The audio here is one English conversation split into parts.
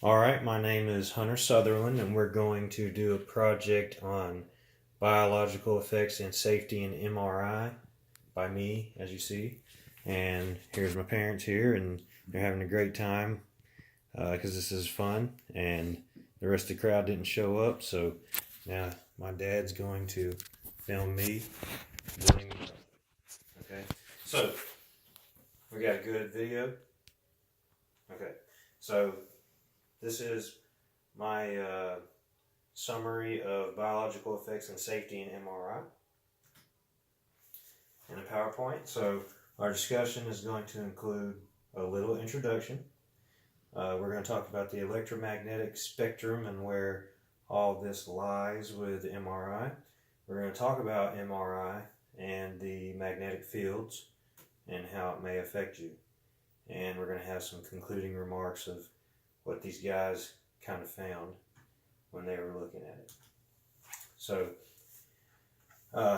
All right, my name is Hunter Sutherland, and we're going to do a project on biological effects and safety in MRI by me, as you see. And here's my parents here, and they're having a great time because this is fun. And the rest of the crowd didn't show up, so now my dad's going to film me doing. Okay, so we got a good video. Okay, so this is my summary of biological effects and safety in MRI in a PowerPoint. So our discussion is going to include a little introduction. We're going to talk about the electromagnetic spectrum and where all this lies with MRI. We're going to talk about MRI and the magnetic fields and how it may affect you. And we're going to have some concluding remarks of what these guys kind of found when they were looking at it. So,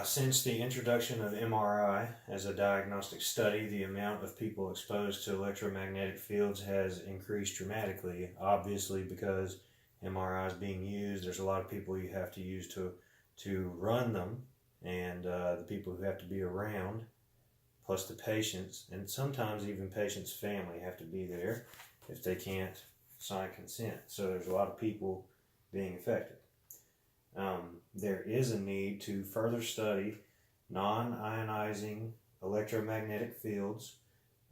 since the introduction of MRI as a diagnostic study, the amount of people exposed to electromagnetic fields has increased dramatically. Obviously, because MRI is being used, there's a lot of people you have to use to run them, and the people who have to be around, plus the patients, and sometimes even patients' family have to be there if they can't sign consent. So there's a lot of people being affected. There is a need to further study non-ionizing electromagnetic fields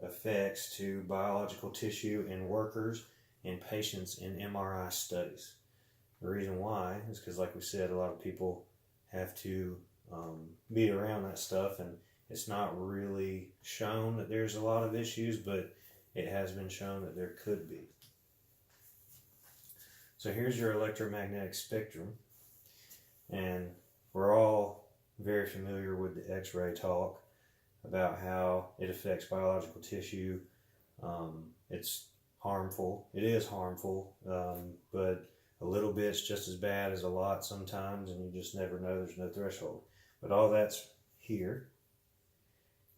effects to biological tissue in workers and patients in MRI studies. The reason why is because, like we said, a lot of people have to be around that stuff, and it's not really shown that there's a lot of issues, but it has been shown that there could be. So here's your electromagnetic spectrum, and we're all very familiar with the X-ray talk about how it affects biological tissue. It's harmful. It is harmful, but a little bit's just as bad as a lot sometimes, and you just never know. There's no threshold. But all that's here.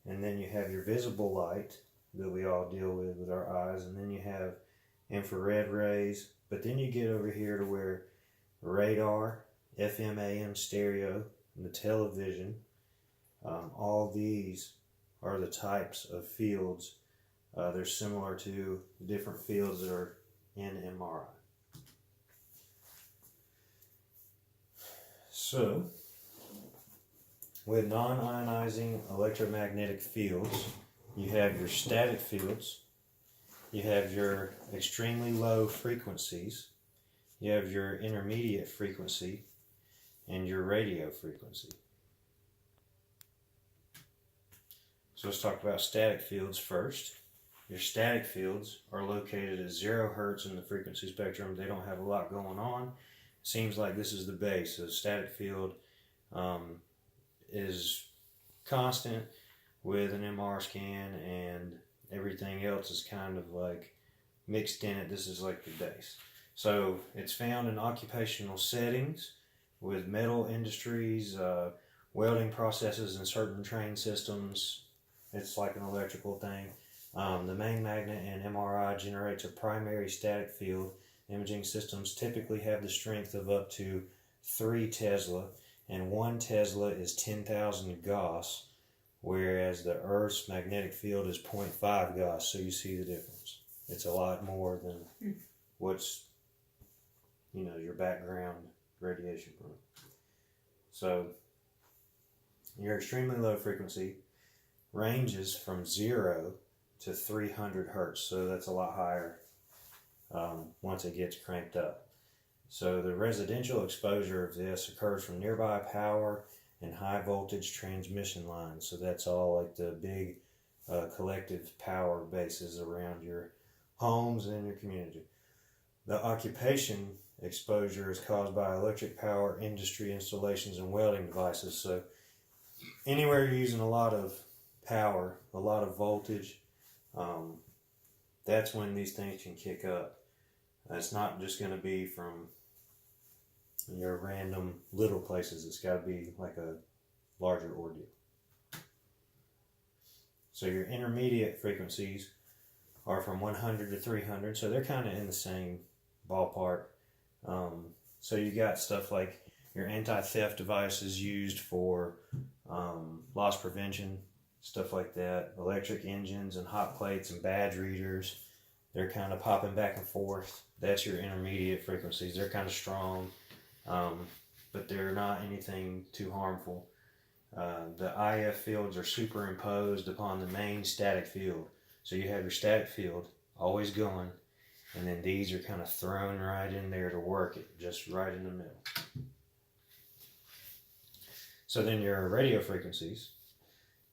And then you have your visible light that we all deal with our eyes, and then you have infrared rays. But then you get over here to where radar, FM, AM, stereo, and the television, all these are the types of fields. They're similar to the different fields that are in MRI. So, with non-ionizing electromagnetic fields, you have your static fields, you have your extremely low frequencies, you have your intermediate frequency, and your radio frequency. So let's talk about static fields first. Your static fields are located at 0 hertz in the frequency spectrum. They don't have a lot going on. Seems like this is the base. So static field is constant with an MR scan, and everything else is kind of like mixed in it. This is like the base. So it's found in occupational settings with metal industries, welding processes, and certain train systems. It's like an electrical thing. The main magnet in MRI generates a primary static field. Imaging systems typically have the strength of up to 3 Tesla, and 1 Tesla is 10,000 Gauss, whereas the Earth's magnetic field is 0.5 Gauss. So you see the difference. It's a lot more than what's, your background radiation from. So your extremely low frequency ranges from 0 to 300 hertz. So that's a lot higher once it gets cranked up. So the residential exposure of this occurs from nearby power and high voltage transmission lines. So that's all like the big collective power bases around your homes and your community. The occupation exposure is caused by electric power, industry installations, and welding devices. So anywhere you're using a lot of power, a lot of voltage, that's when these things can kick up. It's not just going to be from your random little places. It's got to be like a larger ordeal. So your intermediate frequencies are from 100 to 300, so they're kind of in the same ballpark. So you got stuff like your anti-theft devices used for loss prevention, stuff like that. Electric engines and hot plates and badge readers, they're kind of popping back and forth. That's your intermediate frequencies. They're kind of strong, but they're not anything too harmful. The IF fields are superimposed upon the main static field. So you have your static field always going, and then these are kind of thrown right in there to work it, just right in the middle. So then your radio frequencies,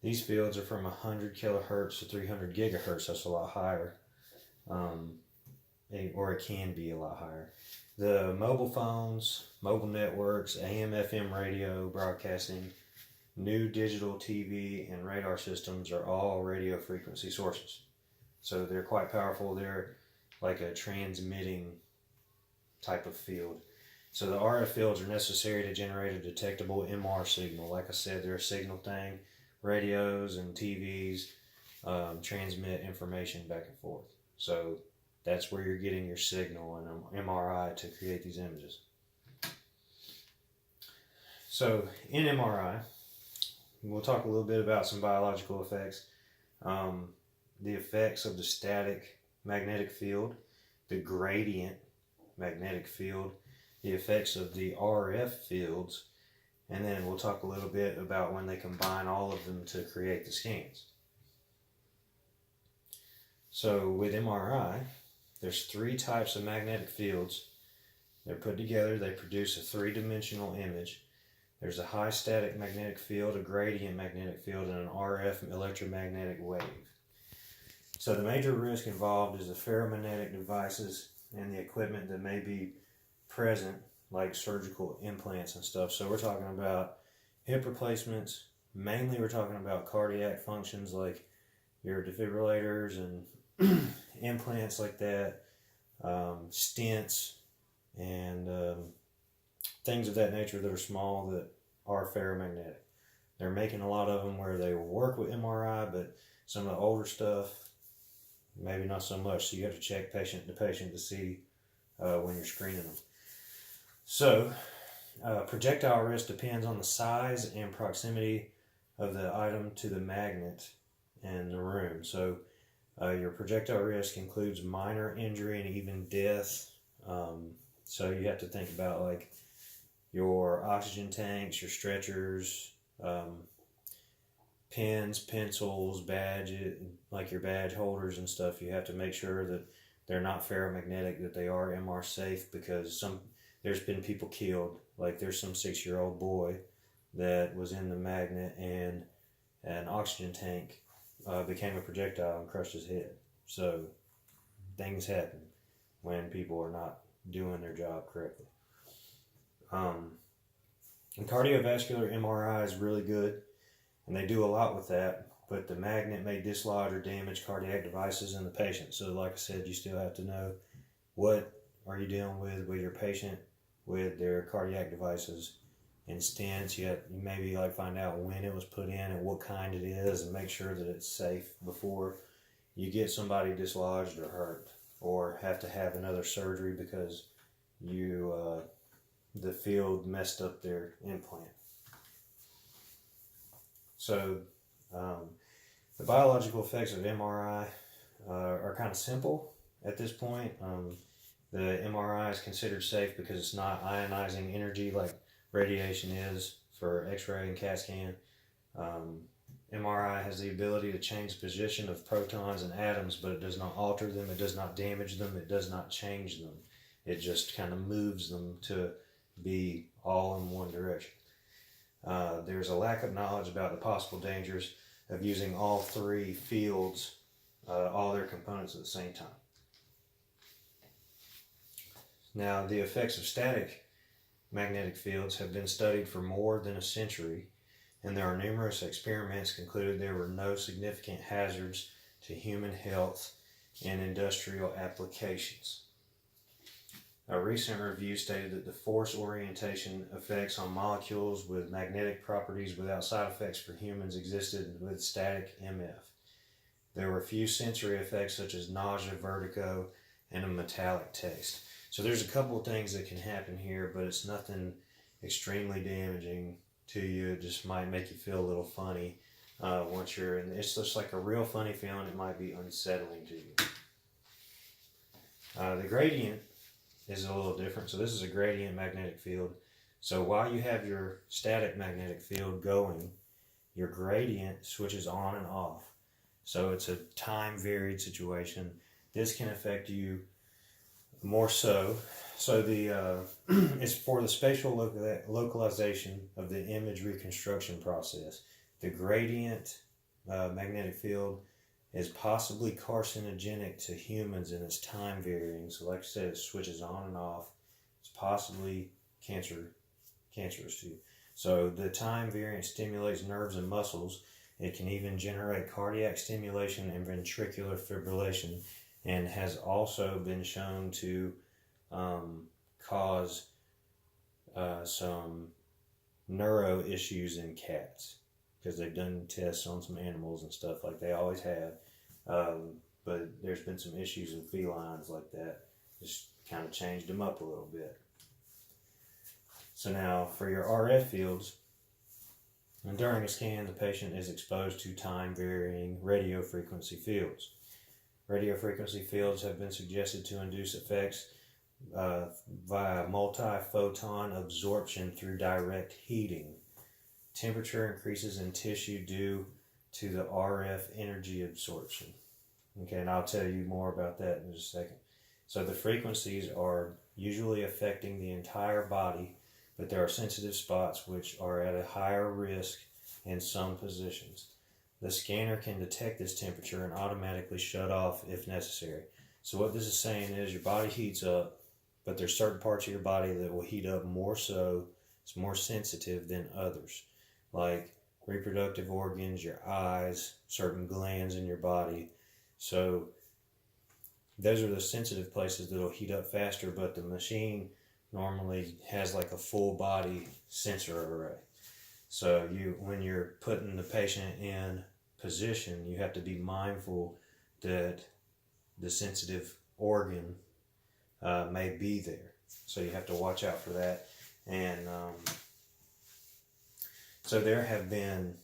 these fields are from 100 kilohertz to 300 gigahertz. That's a lot higher, or it can be a lot higher. The mobile phones, mobile networks, AM, FM radio broadcasting, new digital TV and radar systems are all radio frequency sources. So they're quite powerful. They're like a transmitting type of field. So the RF fields are necessary to generate a detectable MR signal. Like I said, they're a signal thing. Radios and TVs transmit information back and forth. So that's where you're getting your signal and MRI to create these images. So in MRI, we'll talk a little bit about some biological effects. The effects of the static magnetic field, the gradient magnetic field, the effects of the RF fields, and then we'll talk a little bit about when they combine all of them to create the scans. So with MRI, there's 3 types of magnetic fields. They're put together, they produce a 3-dimensional image. There's a high static magnetic field, a gradient magnetic field, and an RF electromagnetic wave. So the major risk involved is the ferromagnetic devices and the equipment that may be present, like surgical implants and stuff. So we're talking about hip replacements. Mainly we're talking about cardiac functions like your defibrillators and implants like that, stents, and things of that nature that are small that are ferromagnetic. They're making a lot of them where they will work with MRI, but some of the older stuff, maybe not so much. So you have to check patient to patient to see when you're screening them. So projectile risk depends on the size and proximity of the item to the magnet in the room. So your projectile risk includes minor injury and even death. So you have to think about like your oxygen tanks, your stretchers, pens, pencils, badges, like your badge holders and stuff. You have to make sure that they're not ferromagnetic, that they are MR safe, because there's been people killed. Like there's some 6-year-old boy that was in the magnet and an oxygen tank became a projectile and crushed his head. So things happen when people are not doing their job correctly. And cardiovascular MRI is really good, and they do a lot with that, but the magnet may dislodge or damage cardiac devices in the patient. So like I said, you still have to know what are you dealing with your patient with their cardiac devices and stents. You maybe like find out when it was put in and what kind it is, and make sure that it's safe before you get somebody dislodged or hurt or have to have another surgery because the field messed up their implant. So the biological effects of MRI are kind of simple at this point. The MRI is considered safe because it's not ionizing energy like radiation is for X-ray and CAT scan. MRI has the ability to change the position of protons and atoms, but it does not alter them, it does not damage them, it does not change them. It just kind of moves them to be all in one direction. There's a lack of knowledge about the possible dangers of using all 3 fields, all their components at the same time. Now, the effects of static magnetic fields have been studied for more than a century, and there are numerous experiments concluded there were no significant hazards to human health and industrial applications. A recent review stated that the force orientation effects on molecules with magnetic properties without side effects for humans existed with static MF. There were few sensory effects such as nausea, vertigo, and a metallic taste. So there's a couple of things that can happen here, but it's nothing extremely damaging to you. It just might make you feel a little funny once you're in. It's just like a real funny feeling. It might be unsettling to you. The gradient is a little different. So this is a gradient magnetic field. So while you have your static magnetic field going, your gradient switches on and off. So it's a time varied situation. This can affect you more so. So the it's for the spatial localization of the image reconstruction process. The gradient magnetic field is possibly carcinogenic to humans and it's time varying. So like I said, it switches on and off. It's possibly cancerous to you. So the time variant stimulates nerves and muscles. It can even generate cardiac stimulation and ventricular fibrillation, and has also been shown to cause some neuro issues in cats, because they've done tests on some animals and stuff like they always have. But there's been some issues with felines like that. Just kind of changed them up a little bit. So now for your RF fields, and during a scan, the patient is exposed to time-varying radio frequency fields. Radio frequency fields have been suggested to induce effects via multi-photon absorption through direct heating. Temperature increases in tissue due to the RF energy absorption. Okay, and I'll tell you more about that in just a second. So the frequencies are usually affecting the entire body, but there are sensitive spots which are at a higher risk in some positions. The scanner can detect this temperature and automatically shut off if necessary. So what this is saying is your body heats up, but there's certain parts of your body that will heat up more so, it's more sensitive than others. Like reproductive organs, your eyes, certain glands in your body. So those are the sensitive places that'll heat up faster, but the machine normally has like a full body sensor array. So when you're putting the patient in position, you have to be mindful that the sensitive organ may be there. So you have to watch out for that. And so there have been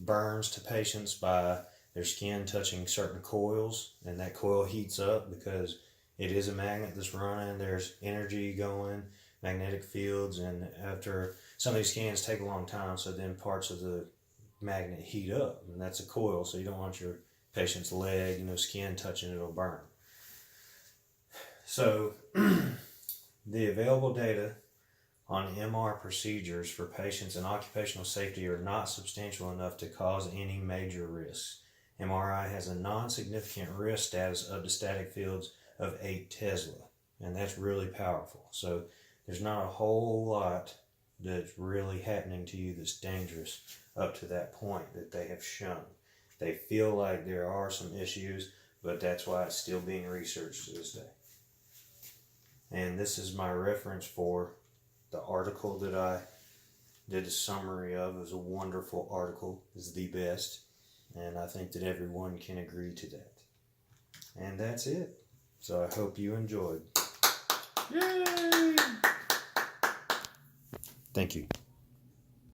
burns to patients by their skin touching certain coils, and that coil heats up because it is a magnet that's running. There's energy going, magnetic fields, and after some of these scans take a long time, so then parts of the magnet heat up, and that's a coil. So you don't want your patient's leg, skin touching it, it'll burn. So the available data on MR procedures for patients in occupational safety are not substantial enough to cause any major risks. MRI has a non-significant risk status up to static fields of 8 Tesla, and that's really powerful. So there's not a whole lot that's really happening to you that's dangerous up to that point that they have shown. They feel like there are some issues, but that's why it's still being researched to this day. And this is my reference for the article that I did a summary of. It was a wonderful article. It's the best. And I think that everyone can agree to that. And that's it. So I hope you enjoyed. Yay! Thank you.